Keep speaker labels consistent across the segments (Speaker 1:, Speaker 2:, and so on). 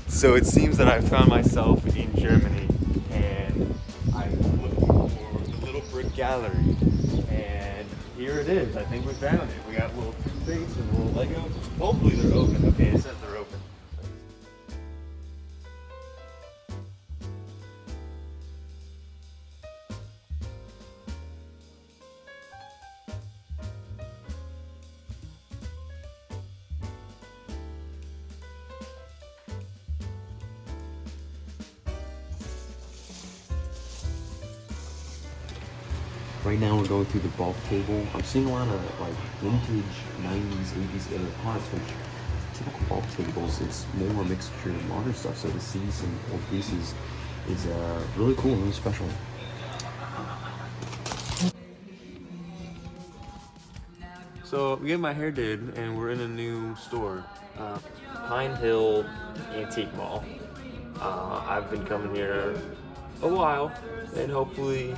Speaker 1: So it seems that I found myself in Germany, and I'm looking for the Little Brick Gallery. And here it is. I think we found it. We got little toothpaste and a little Lego. Hopefully they're open. Okay, it says they're open. Right now we're going through the bulk table. I'm seeing a lot of like vintage 90s, 80s electronics, which typical bulk tables, it's more a mixture of modern stuff. So to see some old pieces is really cool and really special. So we get my hair did, and we're in a new store, Pine Hill Antique Mall. I've been coming here a while, and hopefully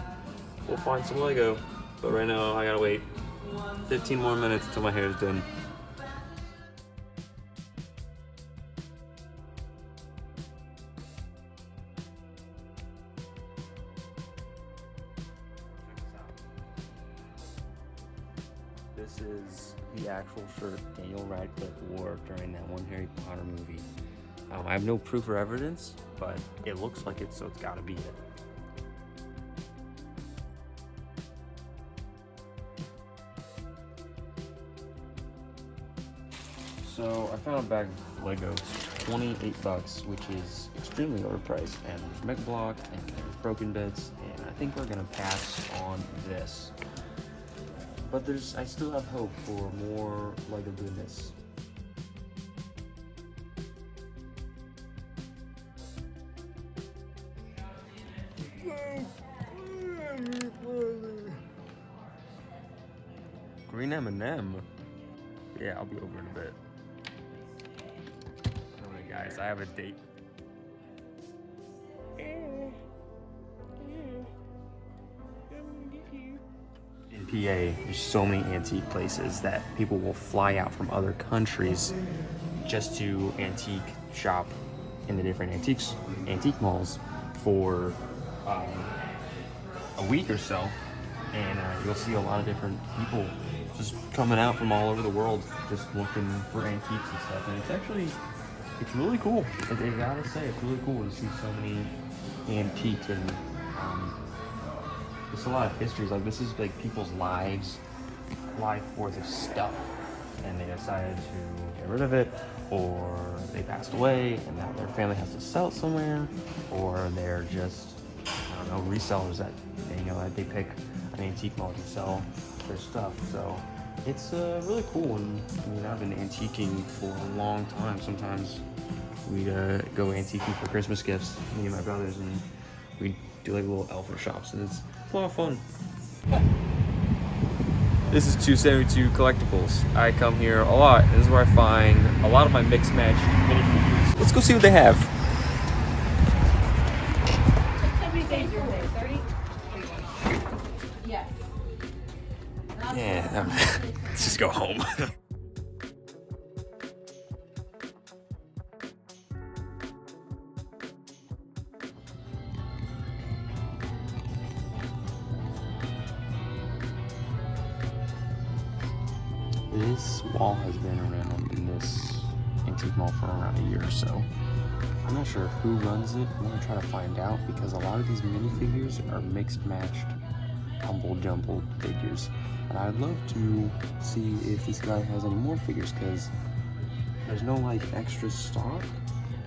Speaker 1: we'll find some Lego. But right now I gotta wait 15 more minutes until my hair is done. This is the actual shirt Daniel Radcliffe wore during that one Harry Potter movie. I have no proof or evidence, but it looks like it, so it's gotta be it. So I found a bag of Legos, 28 bucks, which is extremely overpriced. And there's Mega Block and there's Broken Bits, and I think we're gonna pass on this. But I still have hope for more Lego goodness. Green M&M. Yeah, I'll be over in a bit. Alright guys, I have a date. In PA, there's so many antique places that people will fly out from other countries just to antique shop in the different antique malls for a week or so, and you'll see a lot of different people just coming out from all over the world just looking for antiques and stuff, and it's really cool. I gotta say, it's really cool to see so many antiques and there's a lot of histories. Like, this is like people's life worth of stuff, and they decided to get rid of it, or they passed away and now their family has to sell it somewhere, or they're just, I don't know, resellers that they pick an antique mall to sell their stuff. So it's really cool. And I've been antiquing for a long time. Sometimes we'd go antiquing for Christmas gifts, me and my brothers, and we'd do like little Elfer shops, and it's a lot of fun. This is 272 Collectibles. I come here a lot. This is where I find a lot of my mixed match minifigures. Let's go see what they have.
Speaker 2: How many days are there? 30? Yeah.
Speaker 1: Yeah, let's just go home. This wall has been around in this antique mall for around a year or so. I'm not sure who runs it. I'm gonna try to find out, because a lot of these minifigures are mixed matched, humble jumbled figures. And I'd love to see if this guy has any more figures, because there's no like extra stock,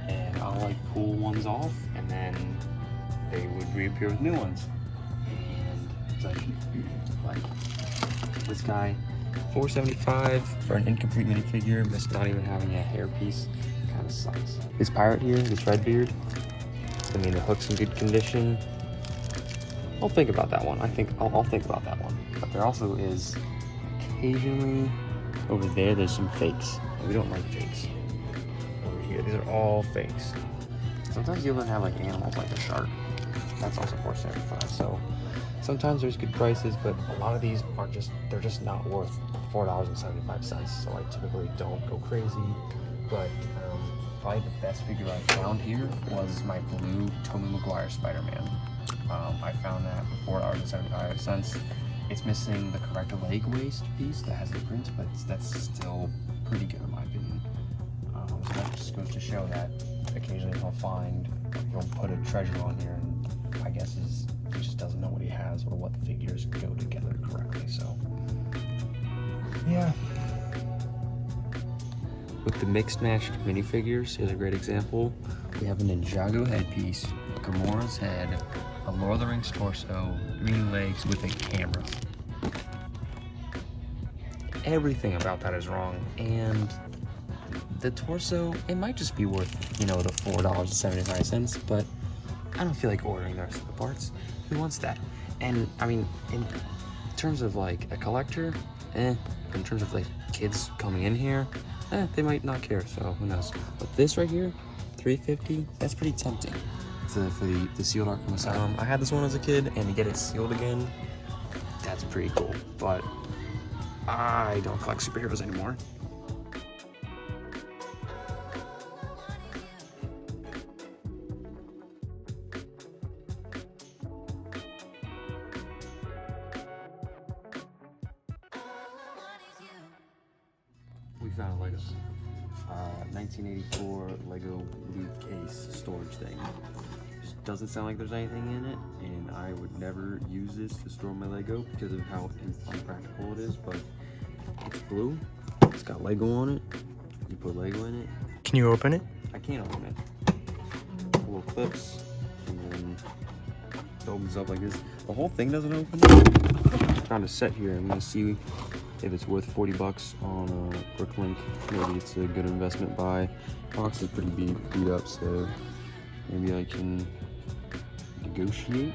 Speaker 1: and I'll like pull ones off and then they would reappear with new ones. And it's like this guy, $4.75 for an incomplete minifigure, missed not even having a hairpiece. Kind of sucks. This pirate here, this Redbeard, I mean, the hook's in good condition. I'll think about that one. I'll think about that one. But there also is occasionally over there's some fakes. And we don't like fakes. Over here, these are all fakes. Sometimes you even have like animals like a shark. That's also $4.75. So sometimes there's good prices, but a lot of these are they're just not worth $4.75. So I typically don't go crazy. But probably the best figure I found here was my blue Tobey Maguire Spider-Man. I found that for $4.75. It's missing the correct leg waist piece that has the print, but that's still pretty good in my opinion. So that just goes to show that occasionally he'll put a treasure on here, and I guess he just doesn't know what he has or what figures go together correctly. So yeah. With the mixed matched minifigures, here's a great example. We have a Ninjago headpiece, Gamora's head, a Lord of the Rings torso, green legs with a camera. Everything about that is wrong, and the torso, it might just be worth, the $4.75, but I don't feel like ordering the rest of the parts. Who wants that? And I mean, in terms of like a collector, in terms of like kids coming in here, they might not care, so who knows. But this right here, $3.50, that's pretty tempting. For the sealed Arkham Asylum. I had this one as a kid, and to get it sealed again, that's pretty cool. But I don't collect superheroes anymore. We found a Lego. 1984 Lego loot case storage thing. Just doesn't sound like there's anything in it, and I would never use this to store my Lego because of how unpractical it is, but it's blue. It's got Lego on it. You put Lego in it.
Speaker 3: Can you open it?
Speaker 1: I can't open it. Little clips, and then it opens up like this. The whole thing doesn't open. I found a set here. I'm gonna see if it's worth $40 on Brooklink. Maybe it's a good investment buy. Box is pretty beat up, so maybe I can negotiate.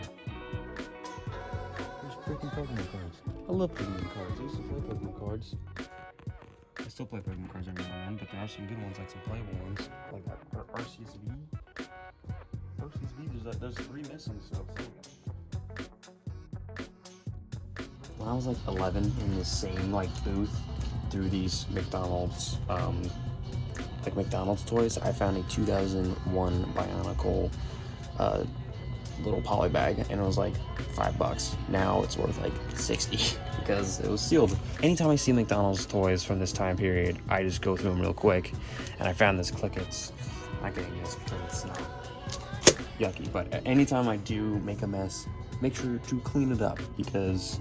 Speaker 1: There's freaking Pokemon cards. I love Pokemon cards. I used to play Pokemon cards. I still play Pokemon cards every now and then, but there are some good ones, like some playable ones, like Arceus V. Arceus V, there's 3 missing, so. When I was like 11 in the same booth through these McDonald's McDonald's toys, I found a 2001 Bionicle little poly bag, and it was like $5. Now it's worth like 60 because it was sealed. Anytime I see McDonald's toys from this time period, I just go through them real quick, and I found this click. It's not getting this because it's not yucky, but anytime I do make a mess, make sure to clean it up, because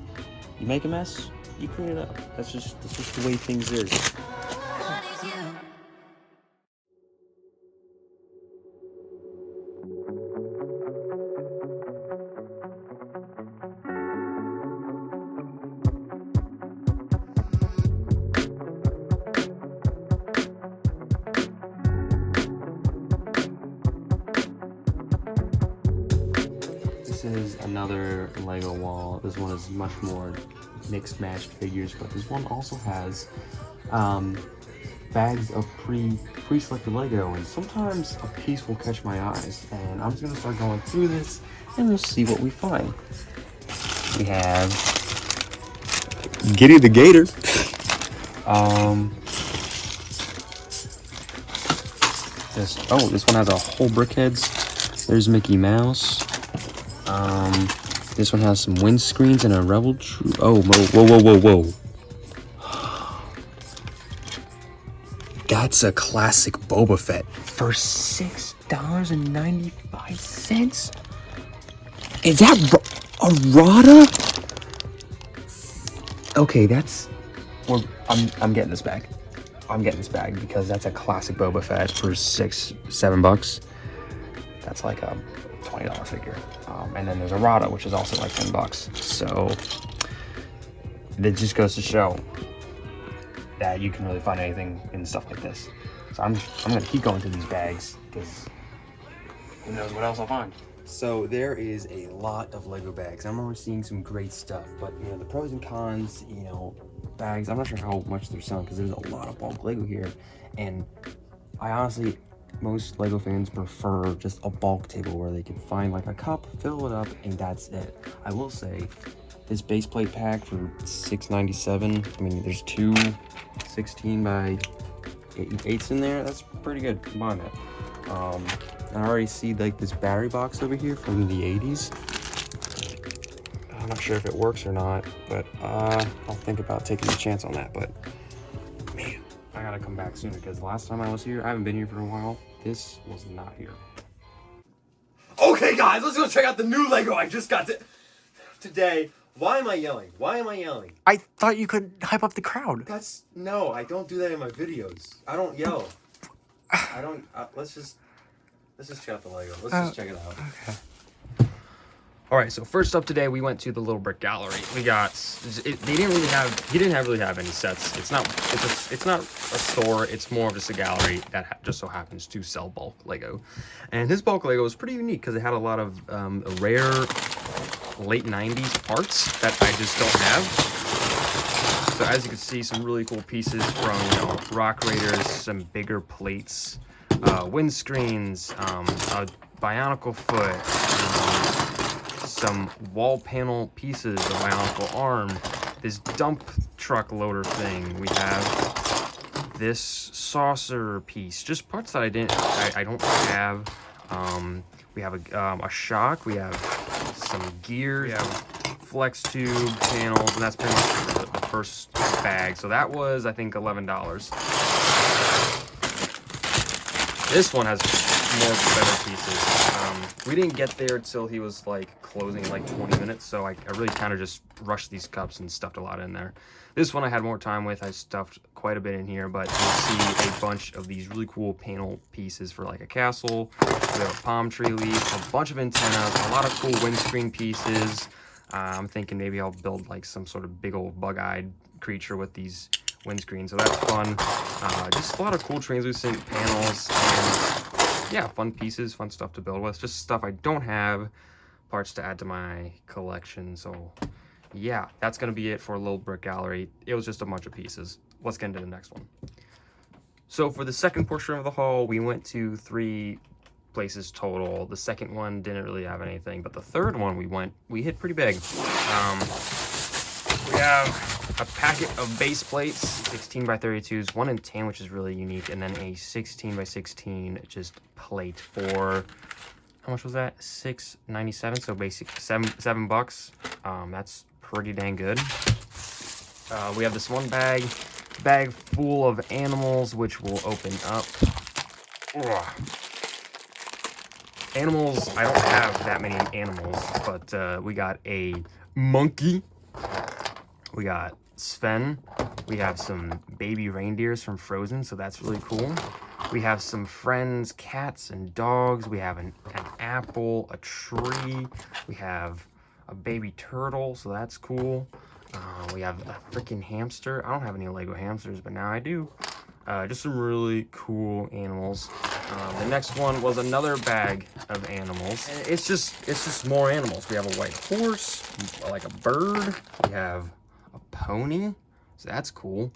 Speaker 1: you make a mess, you clean it up. That's just the way things is. This is another Lego wall. This one is much more mixed matched figures, but this one also has bags of pre-selected Lego, and sometimes a piece will catch my eyes, and I'm just gonna start going through this and we'll see what we find. We have Giddy the Gator. This one has a whole BrickHeadz. There's Mickey Mouse. This one has some windscreens and a Rebel Troop. Oh, whoa. That's a classic Boba Fett for $6.95. Is that a Rada? Okay, I'm getting this bag. I'm getting this bag because that's a classic Boba Fett for $6-7. That's like a $20 figure. And then there's a Rada, which is also like $10. So it just goes to show that you can really find anything in stuff like this. So I'm gonna keep going through these bags because who knows what else I'll find. So there is a lot of Lego bags. I'm already seeing some great stuff, but the pros and cons, bags, I'm not sure how much they're selling because there's a lot of bulk Lego here. And I honestly, most Lego fans prefer just a bulk table where they can find like a cup, fill it up, and that's it. I will say, this base plate pack for $6.97. I mean, there's two 16 by eight's in there. That's pretty good. Combine that. I already see like this battery box over here from the 80s. I'm not sure if it works or not, but I'll think about taking a chance on that. But man, I gotta come back soon because last time I was here, I haven't been here for a while. This was not here.
Speaker 3: Okay, guys, let's go check out the new Lego I just got today. Why am I yelling? Why am I yelling?
Speaker 1: I thought you could hype up the crowd.
Speaker 3: No, I don't do that in my videos. I don't yell. I don't. Let's just check out the Lego. Let's just check it out.
Speaker 1: Okay. All right, so first up today, we went to the Little Brick Gallery. We got, he didn't really have any sets. It's not a store, it's more of just a gallery that just so happens to sell bulk Lego. And his bulk Lego was pretty unique because it had a lot of rare late 90s parts that I just don't have. So as you can see, some really cool pieces from, you know, Rock Raiders, some bigger plates, windscreens, a Bionicle foot, some wall panel pieces, a Bionicle arm, this dump truck loader thing. We have this saucer piece, just parts that I don't have. We have a shock. We have some gears. We have flex tube panels, and that's pretty much the first bag. So that was, I think, $11. This one has more better pieces. We didn't get there till he was like closing like 20 minutes, so I really kind of just rushed these cups and stuffed a lot in there. This one I had more time with. I stuffed quite a bit in here, but you'll see a bunch of these really cool panel pieces for like a castle. We have a palm tree leaf, a bunch of antennas, a lot of cool windscreen pieces. I'm thinking maybe I'll build like some sort of big old bug-eyed creature with these windscreens, so that's fun. Just a lot of cool translucent panels, and yeah, fun pieces, fun stuff to build with. Just stuff I don't have, parts to add to my collection. So yeah, that's gonna be it for Little Brick Gallery. It was just a bunch of pieces. Let's get into the next one. So for the second portion of the haul, we went to 3 places total. The second one didn't really have anything, but the third one we hit pretty big. We have a packet of base plates, 16 by 32s, one in tan, which is really unique, and then a 16 by 16 just plate for, how much was that? $6.97, so basic $7. That's pretty dang good. We have this one bag full of animals, which we'll open up. Ugh. Animals, I don't have that many animals, but we got a monkey. We got Sven. We have some baby reindeers from Frozen, so that's really cool. We have some friends, cats and dogs. We have an apple, a tree. We have a baby turtle, so that's cool. We have a freaking hamster. I don't have any Lego hamsters, but now I do. Just some really cool animals. The next one was another bag of animals. And it's just more animals. We have a white horse, like a bird. We have a pony, so that's cool.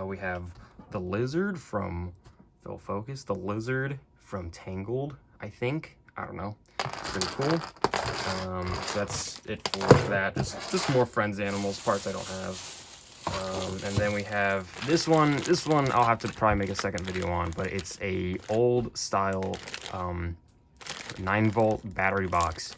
Speaker 1: We have the lizard from Phil Focus, the lizard from Tangled, I think. I don't know. It's pretty cool. So that's it for that. Just more friends animals, parts I don't have. And then we have this one. This one I'll have to probably make a second video on, but it's a old style 9-volt battery box.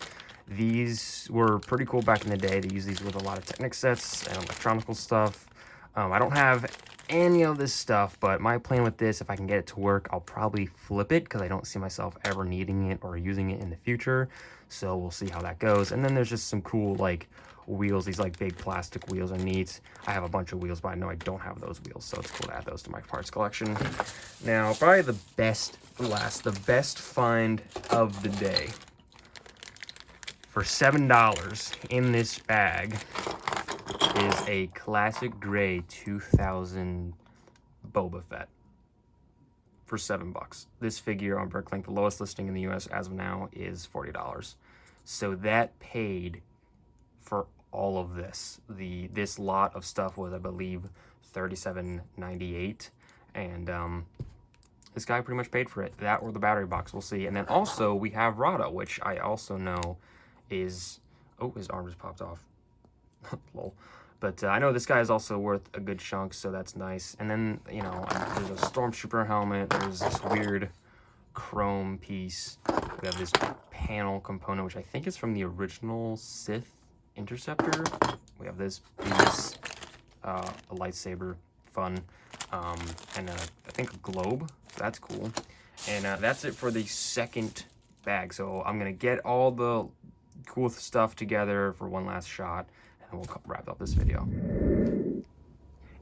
Speaker 1: These were pretty cool back in the day. They use these with a lot of Technic sets and electronical stuff. I don't have any of this stuff, but my plan with this, if I can get it to work, I'll probably flip it because I don't see myself ever needing it or using it in the future. So we'll see how that goes. And then there's just some cool like wheels. These like big plastic wheels are neat. I have a bunch of wheels, but I know I don't have those wheels, so it's cool to add those to my parts collection. Now, probably the best find of the day. For $7 in this bag is a classic gray 2000 Boba Fett for $7. This figure on Bricklink, the lowest listing in the US as of now, is $40. So that paid for all of this. This lot of stuff was, I believe, $37.98, and this guy pretty much paid for it. That or the battery box, we'll see. And then also we have Rada, which I also know is, oh, his arm just popped off. Lol. But I know this guy is also worth a good chunk, so that's nice. And then, you know, there's a Stormtrooper helmet. There's this weird chrome piece. We have this panel component, which I think is from the original Sith Interceptor. We have this piece, a lightsaber, fun, and I think a globe. That's cool. And that's it for the second bag. So I'm gonna get all the cool stuff together for one last shot, and we'll wrap up this video.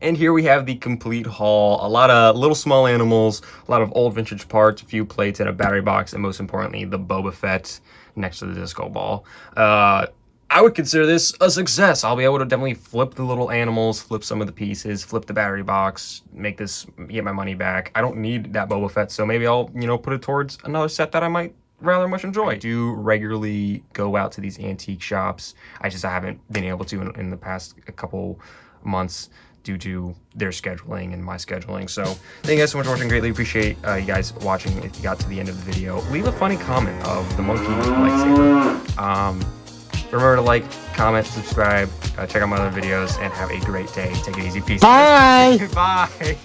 Speaker 1: And here we have the complete haul. A lot of little small animals, a lot of old vintage parts, a few plates, and a battery box, and most importantly, the Boba Fett next to the disco ball. I would consider this a success. I'll be able to definitely flip the little animals, flip some of the pieces, flip the battery box, get my money back. I don't need that Boba Fett, so maybe I'll, you know, put it towards another set that I might rather much enjoy. I do regularly go out to these antique shops. I haven't been able to in the past couple months due to their scheduling and my scheduling. So thank you guys so much for watching. Greatly appreciate you guys watching. If you got to the end of the video, leave a funny comment of the monkey lightsaber. Remember to like, comment, subscribe, check out my other videos, and have a great day. Take it easy. Peace.
Speaker 4: Bye.
Speaker 1: Bye.